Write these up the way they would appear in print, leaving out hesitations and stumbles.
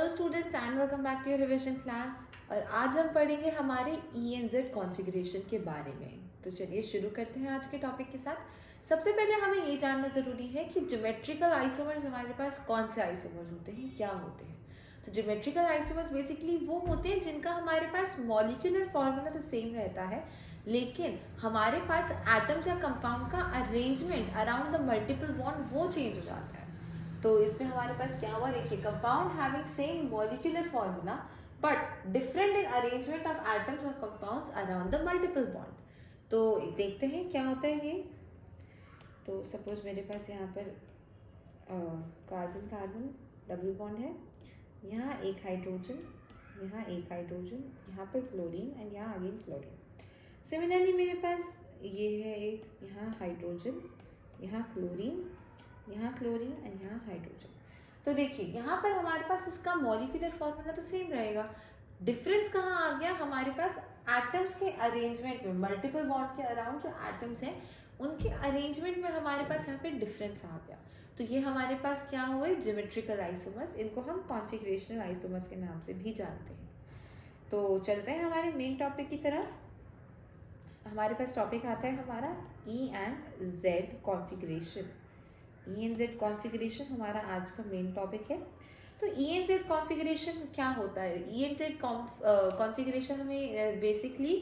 Hello students and welcome back to your revision class. और आज हम पढ़ेंगे हमारे ENZ कॉन्फ़िगरेशन के बारे में। तो चलिए शुरू करते हैं आज के टॉपिक के साथ। सबसे पहले हमें ये जानना ज़रूरी है कि ज्योमेट्रिकल आइसोमर्स हमारे पास कौन से आइसोमर्स होते हैं, क्या होते हैं। तो ज्योमेट्रिकल आइसोमर्स बेसिकली वो होते हैं जिनका हमारे पास मॉलिक्यूलर फॉर्मूला तो सेम रहता है, लेकिन हमारे पास एटम्स या कंपाउंड का arrangement around the multiple bond वो चेंज हो जाता है। तो इसमें हमारे पास क्या हुआ, देखिए, compound having same molecular formula but different in arrangement of atoms और compounds around the multiple bond. तो देखते हैं क्या होता है ये। तो सपोज मेरे पास यहाँ पर कार्बन कार्बन डबल बॉन्ड है, यहाँ एक हाइड्रोजन, यहाँ एक हाइड्रोजन, यहाँ पर क्लोरीन एंड यहाँ अगेन क्लोरीन। सिमिलरली मेरे पास ये है एक, यहाँ हाइड्रोजन, यहाँ क्लोरीन, यहाँ क्लोरीन एंड यहाँ हाइड्रोजन। तो देखिए यहाँ पर हमारे पास इसका मॉलिक्यूलर फॉर्मूला तो सेम रहेगा, डिफरेंस कहाँ आ गया, हमारे पास एटम्स के अरेंजमेंट में, मल्टीपल बॉन्ड के अराउंड जो एटम्स हैं उनके अरेंजमेंट में हमारे पास यहाँ पे डिफरेंस आ गया। तो ये हमारे पास क्या हुए, ज्योमेट्रिकल आइसोमर्स। इनको हम कॉन्फ़िगरेशनल आइसोमर्स के नाम से भी जानते हैं। तो चलते हैं हमारे मेन टॉपिक की तरफ। हमारे पास टॉपिक आता है हमारा E&Z कॉन्फ़िगरेशन। ENZ कॉन्फ़िगरेशन हमारा आज का मेन टॉपिक है। तो ENZ कॉन्फ़िगरेशन क्या होता है, ENZ कॉन्फ़िगरेशन हमें बेसिकली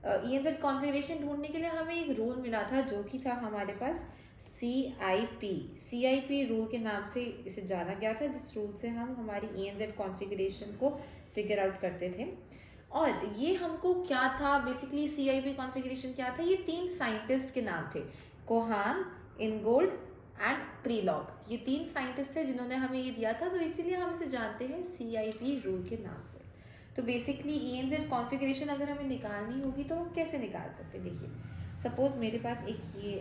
ENZ कॉन्फ़िगरेशन ढूंढने के लिए हमें एक रूल मिला था जो कि था हमारे पास CIP रूल के नाम से इसे जाना गया था, जिस रूल से हम हमारी ENZ कॉन्फ़िगरेशन को फिगर आउट करते थे। और ये हमको क्या था, बेसिकली CIP कॉन्फ़िगरेशन क्या था, ये 3 साइंटिस्ट के नाम थे, कोहान, इनगोल्ड एंड प्रीलॉग। ये 3 साइंटिस्ट थे जिन्होंने हमें ये दिया था, तो इसीलिए हम इसे जानते हैं CIP रूल के नाम से। तो बेसिकली ENZ कॉन्फ़िगरेशन अगर हमें निकालनी होगी तो हम कैसे निकाल सकते हैं। देखिए सपोज मेरे पास एक ये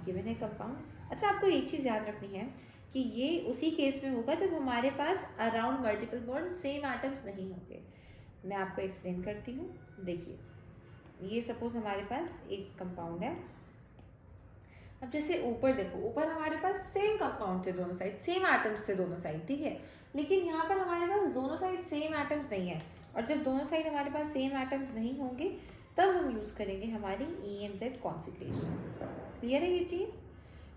गिवन है कंपाउंड। अच्छा, आपको एक चीज़ याद रखनी है कि ये उसी केस में होगा जब हमारे पास around multiple bond same atoms नहीं होंगे। मैं आपको एक्सप्लेन करती हूँ। देखिए ये सपोज हमारे पास एक कंपाउंड है। अब जैसे ऊपर देखो, ऊपर हमारे पास सेम कंपाउंड थे दोनों साइड, सेम एटम्स थे दोनों साइड, ठीक है। लेकिन यहाँ पर हमारे पास दोनों साइड सेम एटम्स नहीं है, और जब दोनों साइड हमारे पास सेम एटम्स नहीं होंगे तब हम यूज़ करेंगे हमारी ENZ कॉन्फ़िगरेशन। क्लियर है ये चीज़।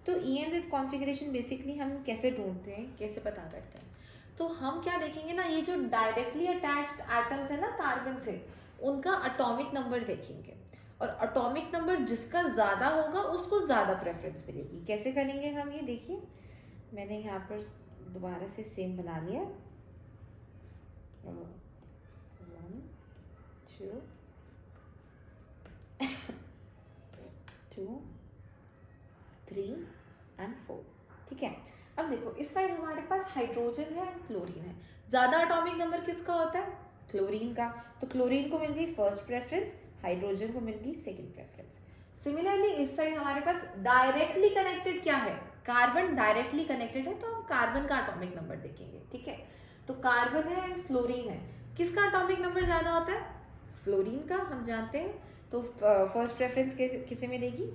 तो ENZ कॉन्फ़िगरेशन बेसिकली हम कैसे ढूंढते हैं, कैसे पता करते हैं। तो हम क्या देखेंगे ना, ये जो डायरेक्टली अटैच्ड एटम्स है ना कार्बन से, उनका एटॉमिक नंबर देखेंगे, और एटॉमिक नंबर जिसका ज़्यादा होगा उसको ज़्यादा प्रेफरेंस मिलेगी। कैसे करेंगे हम ये, देखिए मैंने यहाँ पर दोबारा से सेम बना लिया, 1 2 2 3 एंड 4, ठीक है। अब देखो इस साइड हमारे पास हाइड्रोजन है एंड क्लोरीन है। ज़्यादा एटॉमिक नंबर किसका होता है, क्लोरीन का। तो क्लोरीन को मिल गई फर्स्ट प्रेफरेंस, हाइड्रोजन को मिल गई सेकंड प्रेफरेंस। सिमिलरली इस साइड हमारे पास डायरेक्टली कनेक्टेड क्या है, कार्बन डायरेक्टली कनेक्टेड है, तो हम कार्बन का एटॉमिक नंबर देखेंगे, ठीक है। तो कार्बन है एंड फ्लोरीन है, किसका एटॉमिक नंबर ज्यादा होता है, फ्लोरीन का, हम जानते हैं। तो फर्स्ट प्रेफरेंस किसे मिलेगी,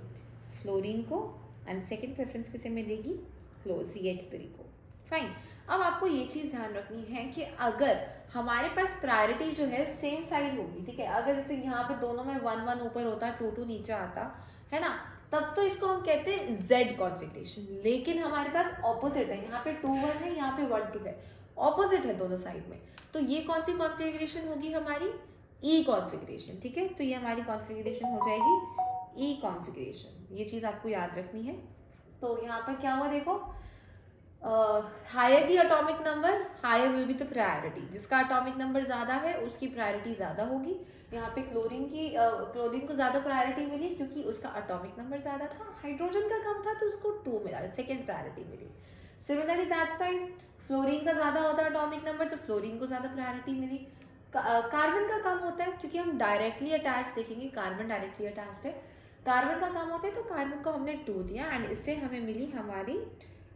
फ्लोरीन को, एंड सेकंड प्रेफरेंस किसे मिलेगी, CH3 को। फाइन। अब आपको ये चीज़ ध्यान रखनी है कि अगर हमारे पास प्रायोरिटी जो है सेम साइड होगी, ठीक है, अगर जैसे यहाँ पे दोनों में 1 1 ऊपर होता, 2 2 नीचे आता है ना, तब तो इसको हम कहते हैं Z कॉन्फ़िगरेशन। लेकिन हमारे पास ऑपोजिट है, यहाँ पे 2 1 है, यहाँ पे 1 2 है, ऑपोजिट है दोनों साइड में। तो ये कौन सी कॉन्फ़िगरेशन होगी, हमारी E कॉन्फ़िगरेशन, ठीक है। तो ये हमारी कॉन्फ़िगरेशन हो जाएगी E कॉन्फ़िगरेशन। ये चीज़ आपको याद रखनी है। तो यहाँ पर क्या हुआ, देखो, higher the atomic number higher will be the priority. जिसका एटॉमिक नंबर ज़्यादा है उसकी प्रायोरिटी ज़्यादा होगी। यहाँ पे क्लोरीन को ज़्यादा प्रायोरिटी मिली क्योंकि उसका एटॉमिक नंबर ज़्यादा था। हाइड्रोजन का कम था तो उसको 2 मिला, सेकेंड प्रायोरिटी मिली। सिमिलरली दैट साइड फ्लोरीन का ज़्यादा होता है एटॉमिक नंबर, तो फ्लोरीन को ज़्यादा प्रायोरिटी मिली। कार्बन का कम होता है क्योंकि हम डायरेक्टली अटैच देखेंगे, कार्बन डायरेक्टली अटैच्ड है। कार्बन का कम होता है तो कार्बन को हमने 2 दिया, एंड इससे हमें मिली हमारी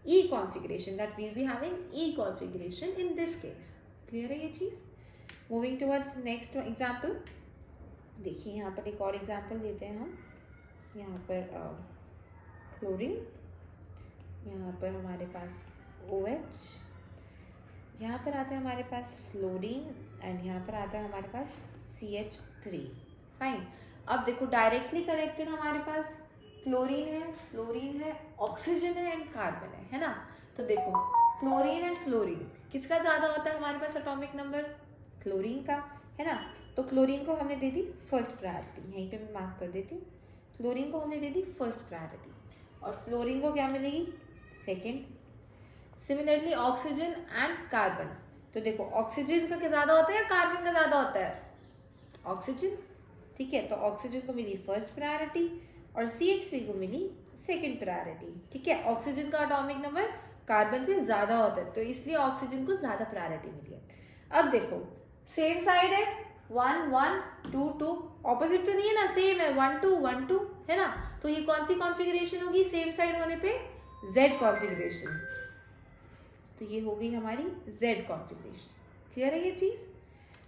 E configuration, that we'll be having E configuration in this case. Clear है ये चीज़। Moving towards next example, देखिए यहाँ पर एक और एग्जाम्पल लेते हैं हम। यहाँ पर क्लोरीन, यहाँ पर हमारे पास OH, यहाँ पर आता है हमारे पास फ्लोरीन एंड यहाँ पर आता है हमारे पास CH3। फाइन। अब देखो डायरेक्टली कनेक्टेड हमारे पास क्लोरीन है, फ्लोरीन है, ऑक्सीजन है एंड कार्बन है ना। तो देखो क्लोरीन एंड फ्लोरीन किसका ज़्यादा होता है हमारे पास एटॉमिक नंबर? क्लोरीन का, है ना। तो क्लोरीन को हमने दे दी फर्स्ट प्रायोरिटी, यहीं पे मैं मार्क कर देती हूँ। क्लोरीन को हमने दे दी फर्स्ट प्रायोरिटी और फ्लोरीन को क्या मिलेगी? Second. Similarly oxygen and carbon, तो देखो ऑक्सीजन का क्या ज़्यादा होता है या कार्बन का ज़्यादा होता है? ऑक्सीजन, ठीक है। तो ऑक्सीजन को मिली फर्स्ट प्रायोरिटी और CH3 को मिली सेकेंड प्रायोरिटी, ठीक है। ऑक्सीजन का एटॉमिक नंबर कार्बन से ज़्यादा होता है तो इसलिए ऑक्सीजन को ज़्यादा प्रायोरिटी मिली है। अब देखो सेम साइड है, 1 1 2 2, ऑपोजिट तो नहीं है ना, सेम है, 1 2 1 2, है ना। तो ये कौन सी कॉन्फ़िगरेशन होगी सेम साइड होने पे? Z configuration. तो ये हो गई हमारी Z कॉन्फ़िगरेशन। क्लियर है ये चीज़?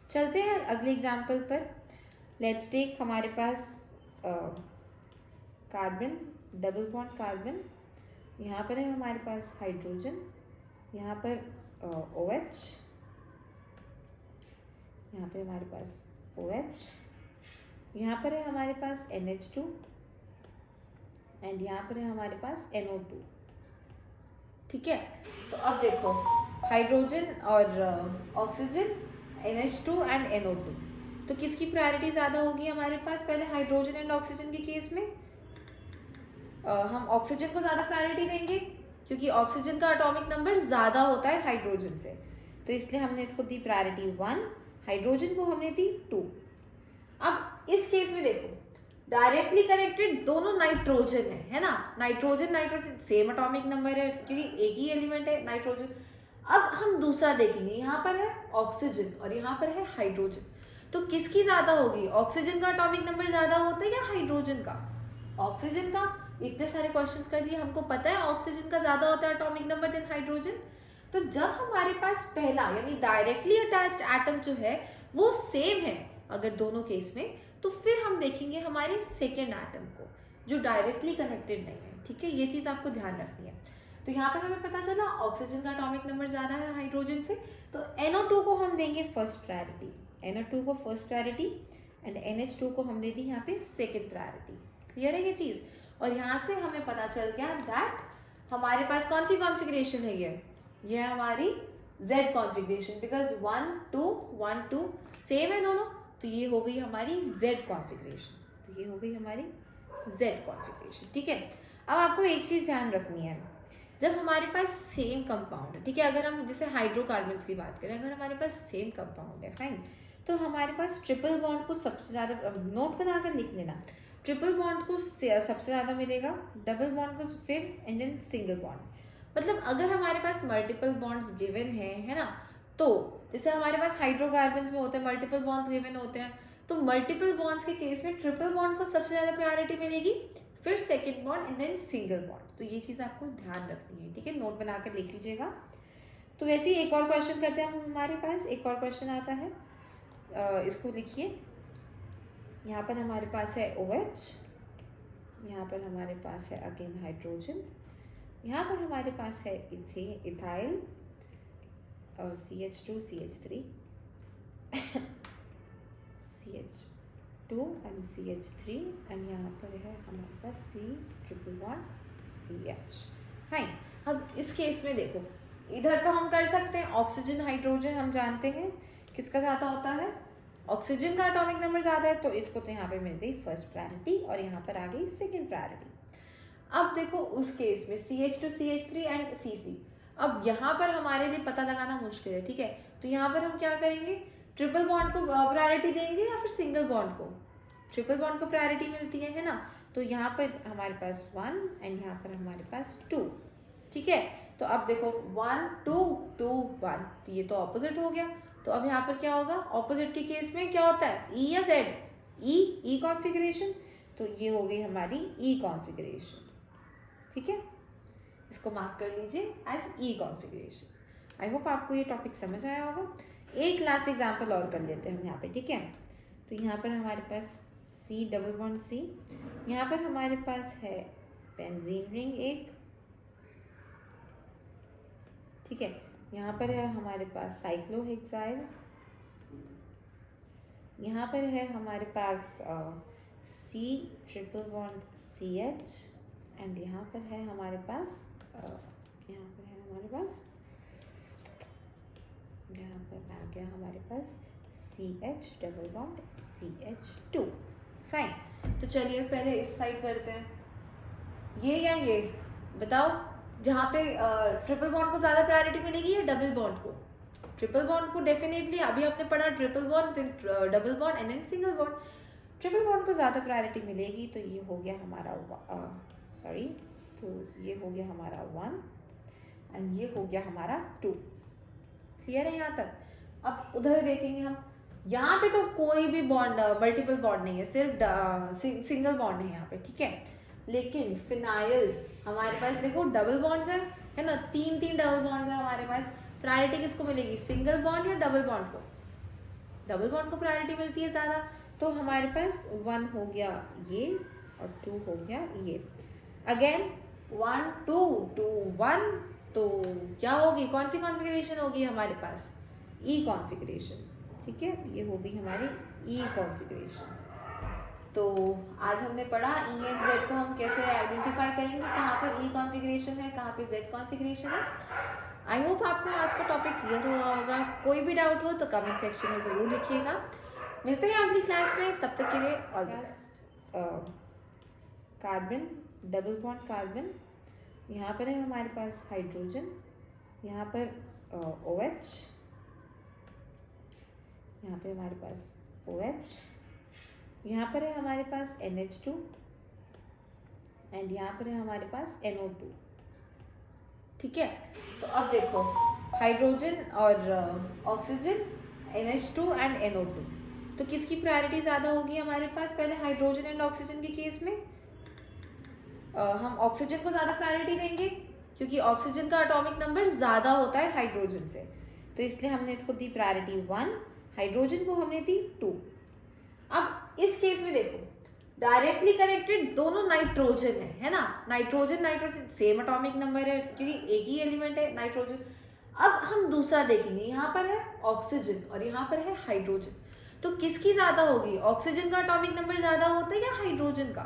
चलते हैं अगले एग्जाम्पल पर। लेट्स टेक हमारे पास कार्बन, डबल बॉन्ड कार्बन, यहाँ पर है हमारे पास हाइड्रोजन, यहाँ पर OH, यहाँ पर हमारे पास OH, यहाँ पर है हमारे पास NH2 एंड यहाँ पर है हमारे पास NO2, ठीक है। तो अब देखो हाइड्रोजन और ऑक्सीजन, NH2 एंड NO2, तो किसकी प्रायोरिटी ज़्यादा होगी हमारे पास? पहले हाइड्रोजन एंड ऑक्सीजन के केस में हम ऑक्सीजन को ज़्यादा प्रायोरिटी देंगे क्योंकि ऑक्सीजन का एटॉमिक नंबर ज़्यादा होता है हाइड्रोजन से, तो इसलिए हमने इसको दी प्रायोरिटी 1, हाइड्रोजन को हमने दी 2। अब इस केस में देखो डायरेक्टली कनेक्टेड दोनों नाइट्रोजन है ना। Nitrogen nitrogen same atomic number है क्योंकि एक ही एलिमेंट है नाइट्रोजन। अब हम दूसरा देखेंगे, यहाँ पर है ऑक्सीजन और यहाँ पर है हाइड्रोजन, तो किसकी ज्यादा होगी? ऑक्सीजन का एटॉमिक नंबर ज्यादा होता है या हाइड्रोजन का? ऑक्सीजन का। इतने सारे क्वेश्चंस कर लिए, हमको पता है ऑक्सीजन का ज्यादा होता है एटॉमिक नंबर देन हाइड्रोजन। तो जब हमारे पास पहला यानी डायरेक्टली अटैच्ड एटम जो है वो सेम है अगर दोनों केस में, तो फिर हम देखेंगे हमारे सेकेंड एटम को जो डायरेक्टली कनेक्टेड नहीं है, ठीक है। ये चीज़ आपको ध्यान रखनी है। तो यहाँ पर हमें पता चला ऑक्सीजन का एटॉमिक नंबर ज़्यादा है हाइड्रोजन से, तो NO2 को हम देंगे फर्स्ट प्रायोरिटी, NO2 को फर्स्ट प्रायोरिटी एंड NH2 को हम दे दी यहाँ पे सेकेंड प्रायोरिटी। क्लियर है ये चीज़? और यहाँ से हमें पता चल गया दैट हमारे पास कौन सी कॉन्फ़िगरेशन है ये है हमारी Z कॉन्फ़िगरेशन, बिकॉज 1 2 1 2 सेम है दोनों, तो ये हो गई हमारी Z कॉन्फ़िगरेशन। तो ये हो गई हमारी Z कॉन्फ़िगरेशन, ठीक है। अब आपको एक चीज़ ध्यान रखनी है, जब हमारे पास सेम कंपाउंड है, ठीक है, अगर हम जैसे हाइड्रोकार्बन्स की बात करें, अगर हमारे पास सेम कंपाउंड है फाइन, तो हमारे पास ट्रिपल बॉन्ड को सबसे ज़्यादा, नोट बनाकर लिख लेना, ट्रिपल बॉन्ड को सबसे ज़्यादा मिलेगा, डबल बॉन्ड को फिर एंड देन सिंगल बॉन्ड। मतलब अगर हमारे पास मल्टीपल बॉन्ड्स गिवन है ना, तो जैसे हमारे पास हाइड्रोकार्बन्स में होते हैं मल्टीपल बॉन्ड्स गिवन होते हैं, तो मल्टीपल बॉन्ड्स के केस में ट्रिपल बॉन्ड को सबसे ज़्यादा प्रायोरिटी मिलेगी, फिर second bond and then single bond. तो ये चीज़ आपको ध्यान रखनी है, ठीक है, नोट बनाकर लिख लीजिएगा। तो वैसे ही एक और क्वेश्चन करते हैं हम, हमारे पास एक और क्वेश्चन आता है, इसको लिखिए। यहाँ पर हमारे पास है OH, यहाँ पर हमारे पास है अगेन हाइड्रोजन, यहाँ पर हमारे पास है ethyl CH2 CH3 CH2 and CH3 and यहाँ पर है हमारे पास C+1CH। फाइन। अब इस केस में देखो इधर तो हम कर सकते हैं ऑक्सीजन हाइड्रोजन, हम जानते हैं किसका ज़्यादा होता है, ऑक्सीजन का एटॉमिक नंबर ज़्यादा है, तो इसको तो यहाँ पे मिल गई फर्स्ट प्रायोरिटी और यहाँ पर आ गई सेकेंड प्रायोरिटी। अब देखो उस केस में CH2 CH3 एंड CC, अब यहाँ पर हमारे लिए पता लगाना मुश्किल है, ठीक है, तो यहाँ पर हम क्या करेंगे, ट्रिपल बॉन्ड को प्रायोरिटी देंगे या फिर सिंगल बॉन्ड को? ट्रिपल बॉन्ड को प्रायोरिटी मिलती है ना, तो यहाँ पर हमारे पास 1 एंड यहाँ पर हमारे पास 2, ठीक है। तो अब देखो 1 2 2 1, तो ये तो ऑपोजिट हो गया, तो अब यहाँ पर क्या होगा, ऑपोजिट के केस में क्या होता है, E या Z? E कॉन्फ़िगरेशन, तो ये हो गई हमारी E कॉन्फ़िगरेशन, ठीक है, इसको मार्क कर लीजिए as E configuration. I hope आपको ये टॉपिक समझ आया होगा। एक लास्ट एग्जांपल और कर लेते हैं हम यहाँ पे, ठीक है। तो यहाँ पर हमारे पास C डबल बॉन्ड C, यहाँ पर हमारे पास है बेंजीन रिंग एक, ठीक है, यहाँ पर है हमारे पास साइक्लोहेक्साइल, यहाँ पर है हमारे पास C triple bond CH, and यहाँ पर है हमारे पास यहाँ पर आ गया हमारे पास CH double bond CH2। Fine, तो चलिए पहले इस साइड करते हैं। ये या ये बताओ, जहाँ पे ट्रिपल बॉन्ड को ज़्यादा प्रायोरिटी मिलेगी या डबल बॉन्ड को? ट्रिपल बॉन्ड को डेफिनेटली, अभी आपने पढ़ा triple bond, then double bond and then single bond. Triple bond को ज़्यादा प्रायोरिटी मिलेगी, तो ये हो गया हमारा तो ये हो गया हमारा 1 एंड ये हो गया हमारा 2। क्लियर है यहाँ तक? अब उधर देखेंगे हम, यहाँ पे तो कोई भी बॉन्ड मल्टीपल बॉन्ड नहीं है, सिर्फ सिंगल बॉन्ड है यहाँ पे, ठीक है। लेकिन फिनाइल हमारे पास देखो डबल बॉन्ड्स है ना, 3 डबल बॉन्ड्स है हमारे पास। प्रायोरिटी किसको मिलेगी, सिंगल बॉन्ड या डबल बॉन्ड को? डबल बॉन्ड को प्रायोरिटी मिलती है ज़्यादा। तो हमारे पास 1 हो गया ये और 2 हो गया ये। अगेन 1 2 2 1, तो क्या होगी, कौन सी कॉन्फ़िगरेशन होगी हमारे पास? ई कॉन्फ़िगरेशन, ठीक है। ये होगी हमारी ई कॉन्फ़िगरेशन। तो आज हमने पढ़ा ई एंड जेड को हम कैसे आइडेंटिफाई करेंगे, कहाँ पर ई कॉन्फ़िगरेशन है, कहाँ पे जेड कॉन्फ़िगरेशन है। आई होप आपको आज का टॉपिक क्लियर हुआ होगा। कोई भी डाउट हो तो कमेंट सेक्शन में ज़रूर लिखिएगा। मिलते हैं अगली क्लास में, तब तक के लिए all the best. Carbon, double bond carbon, यहाँ पर है हमारे पास हाइड्रोजन, यहाँ पर OH, यहाँ पे हमारे पास OH, यहाँ पर है हमारे पास NH2 एंड यहाँ पर है हमारे पास NO2, ठीक है। तो अब देखो, हाइड्रोजन और ऑक्सीजन, NH2 एंड NO2, तो किसकी प्रायोरिटी ज़्यादा होगी हमारे पास? पहले हाइड्रोजन एंड ऑक्सीजन के केस में हम ऑक्सीजन को ज़्यादा प्रायोरिटी देंगे, क्योंकि ऑक्सीजन का एटॉमिक नंबर ज़्यादा होता है हाइड्रोजन से, तो इसलिए हमने इसको दी प्रायोरिटी 1, हाइड्रोजन को हमने दी 2। अब इस केस में देखो, डायरेक्टली कनेक्टेड दोनों नाइट्रोजन है ना, नाइट्रोजन सेम एटॉमिक नंबर है, क्योंकि एक ही एलिमेंट है नाइट्रोजन। अब हम दूसरा देखेंगे, यहाँ पर है ऑक्सीजन और यहाँ पर है हाइड्रोजन, तो किसकी ज्यादा होगी? ऑक्सीजन का एटॉमिक नंबर ज्यादा होता है या हाइड्रोजन का?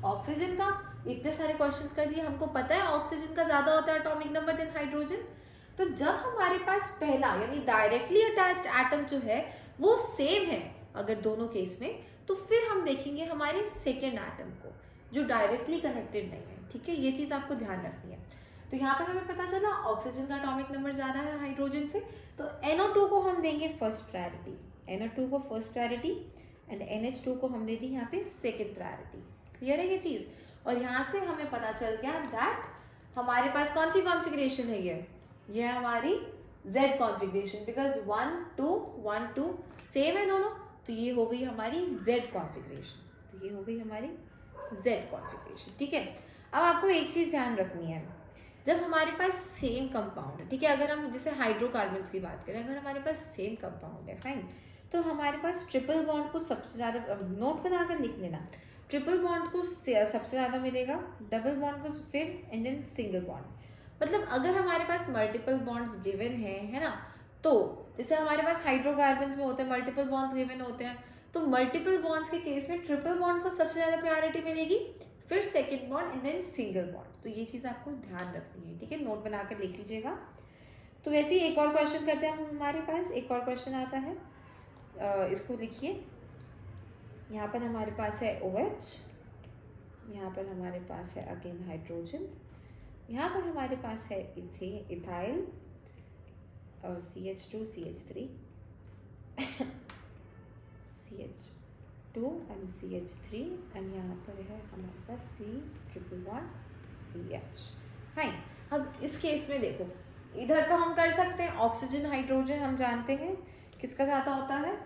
ऑक्सीजन का। इतने सारे क्वेश्चंस कर लिए, हमको पता है ऑक्सीजन का ज्यादा होता है एटॉमिक नंबर देन हाइड्रोजन। तो जब हमारे पास पहला यानी डायरेक्टली अटैच्ड एटम जो है वो सेम है अगर दोनों केस में, तो फिर हम देखेंगे हमारे सेकेंड एटम को जो डायरेक्टली कनेक्टेड नहीं है, ठीक है। ये चीज़ आपको ध्यान रखनी है। तो यहाँ पर हमें पता चला ऑक्सीजन का एटॉमिक नंबर ज़्यादा है हाइड्रोजन से, तो NO2 को हम देंगे फर्स्ट प्रायोरिटी, NO2 को फर्स्ट प्रायोरिटी एंड NH2 को हमने दी यहाँ पे सेकेंड प्रायोरिटी। क्लियर है ये चीज़? और यहाँ से हमें पता चल गया दैट हमारे पास कौन सी कॉन्फ़िगरेशन है, ये है हमारी Z कॉन्फ़िगरेशन, बिकॉज 1 2 1 2 सेम है दोनों, तो ये हो गई हमारी Z कॉन्फ़िगरेशन, तो ये हो गई हमारी Z कॉन्फ़िगरेशन, ठीक है। अब आपको एक चीज़ ध्यान रखनी है, जब हमारे पास सेम कंपाउंड है, ठीक है, अगर हम जैसे हाइड्रोकार्बन्स की बात करें, अगर हमारे पास सेम कंपाउंड है, फाइन, तो हमारे पास ट्रिपल बॉन्ड को सबसे ज़्यादा, नोट बनाकर लिख लेना, ट्रिपल बॉन्ड को सबसे ज़्यादा मिलेगा, डबल बॉन्ड को फिर एंड देन सिंगल बॉन्ड। मतलब अगर हमारे पास मल्टीपल बॉन्ड्स गिवन है ना, तो जैसे हमारे पास हाइड्रोकार्बन्स में होते हैं मल्टीपल बॉन्ड्स गिवन होते हैं, तो मल्टीपल बॉन्ड्स के केस में ट्रिपल बॉन्ड को सबसे ज़्यादा प्रायोरिटी मिलेगी, फिर second bond and then single bond. तो ये चीज़ आपको ध्यान रखनी है, ठीक है, नोट बनाकर लिख लीजिएगा। तो वैसे ही एक और क्वेश्चन करते हैं हम, हमारे पास एक और क्वेश्चन आता है, इसको लिखिए। यहाँ पर हमारे पास है OH, यहाँ पर हमारे पास है अगेन हाइड्रोजन, यहाँ पर हमारे पास है ethyl CH2 CH3 CH2 and CH3 and यहाँ पर है हमारे पास C triple bond CH। Fine, अब इस केस में देखो, इधर तो हम कर सकते हैं ऑक्सीजन हाइड्रोजन, हम जानते हैं किसका ज़्यादा होता है,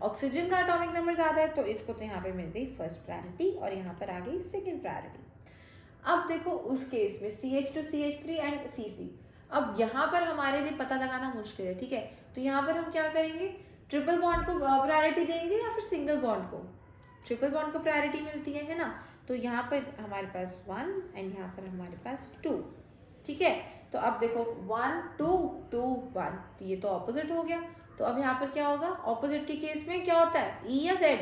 ऑक्सीजन का एटॉमिक नंबर ज़्यादा है, तो इसको तो यहाँ पे मिल गई फर्स्ट प्रायोरिटी और यहाँ पर आ गई सेकेंड प्रायोरिटी। अब देखो उस केस में CH2 CH3 एंड CC, अब यहाँ पर हमारे लिए पता लगाना मुश्किल है, ठीक है, तो यहाँ पर हम क्या करेंगे, ट्रिपल बॉन्ड को प्रायोरिटी देंगे या फिर सिंगल बॉन्ड को? ट्रिपल बॉन्ड को प्रायोरिटी मिलती है ना, तो यहाँ पर हमारे पास 1 एंड यहाँ पर हमारे पास 2, ठीक है। तो अब देखो 1 2 2 1, तो ये तो ऑपोजिट हो गया। तो अब यहाँ पर क्या होगा, ऑपोजिट के केस में क्या होता है, ई या जेड,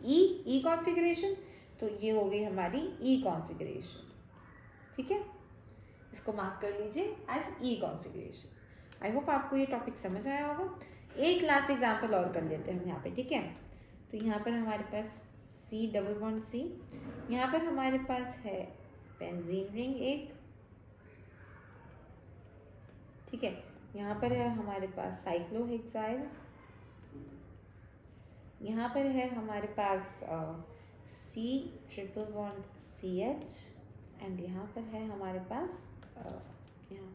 ई कॉन्फ़िगरेशन। तो ये हो गई हमारी ई कॉन्फ़िगरेशन, ठीक है, इसको मार्क कर लीजिए as E configuration. I hope आपको ये टॉपिक समझ आया होगा। एक लास्ट एग्जांपल और कर लेते हैं हम यहाँ पे, ठीक है। तो यहाँ पर हमारे पास C डबल बॉन्ड C, यहाँ पर हमारे पास है बेंजीन रिंग एक, ठीक है। यहाँ पर है हमारे पास साइक्लोहेक्साइल, यहाँ पर है हमारे पास C triple bond CH, and यहाँ पर है हमारे पास यहाँ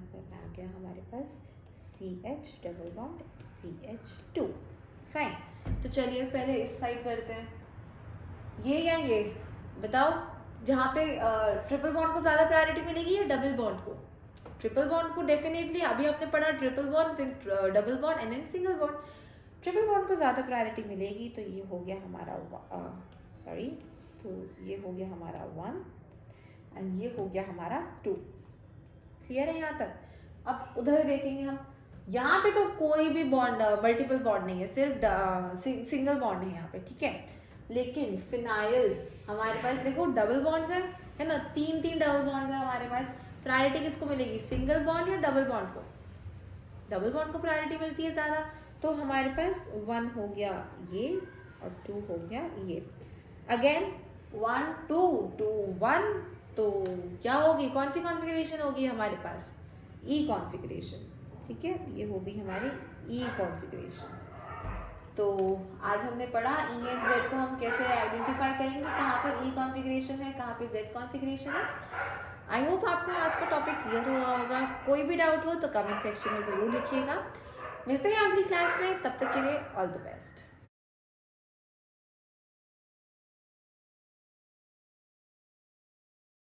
पर आ गया हमारे पास CH double bond CH2। Fine, तो चलिए पहले इस साइड करते हैं, ये या ये बताओ, जहाँ पे ट्रिपल बॉन्ड को ज़्यादा प्रायोरिटी मिलेगी या डबल बॉन्ड को? ट्रिपल बॉन्ड को डेफिनेटली, अभी आपने पढ़ा triple bond, then double bond and then single bond. Triple bond को ज़्यादा प्रायोरिटी मिलेगी, तो ये हो गया हमारा तो ये हो गया हमारा 1 एंड ये हो गया हमारा 2। क्लियर है यहाँ तक? अब उधर देखेंगे हम, यहाँ पे तो कोई भी बॉन्ड मल्टीपल बॉन्ड नहीं है, सिर्फ सिंगल बॉन्ड है यहाँ पे, ठीक है। लेकिन फिनाइल हमारे पास देखो डबल बॉन्ड्स है ना, तीन डबल बॉन्ड्स है हमारे पास। प्रायोरिटी किसको मिलेगी, सिंगल बॉन्ड या डबल बॉन्ड को? डबल बॉन्ड को प्रायोरिटी मिलती है ज़्यादा। तो हमारे पास 1 हो गया ये और 2 हो गया ये। अगेन 1 2 2 1, तो क्या होगी, कौन सी कॉन्फ़िगरेशन होगी हमारे पास, ई कॉन्फ़िगरेशन, ठीक है। ये होगी हमारी ई कॉन्फ़िगरेशन। तो आज हमने पढ़ा ई एंड जेड को हम कैसे आइडेंटिफाई करेंगे, कहाँ पर ई कॉन्फ़िगरेशन है, कहाँ पे जेड कॉन्फ़िगरेशन है। आई होप आपको आज का टॉपिक क्लियर हुआ होगा। कोई भी डाउट हो तो कमेंट सेक्शन में ज़रूर लिखिएगा। मिलते हैं अगली क्लास में, तब तक के लिए ऑल द बेस्ट।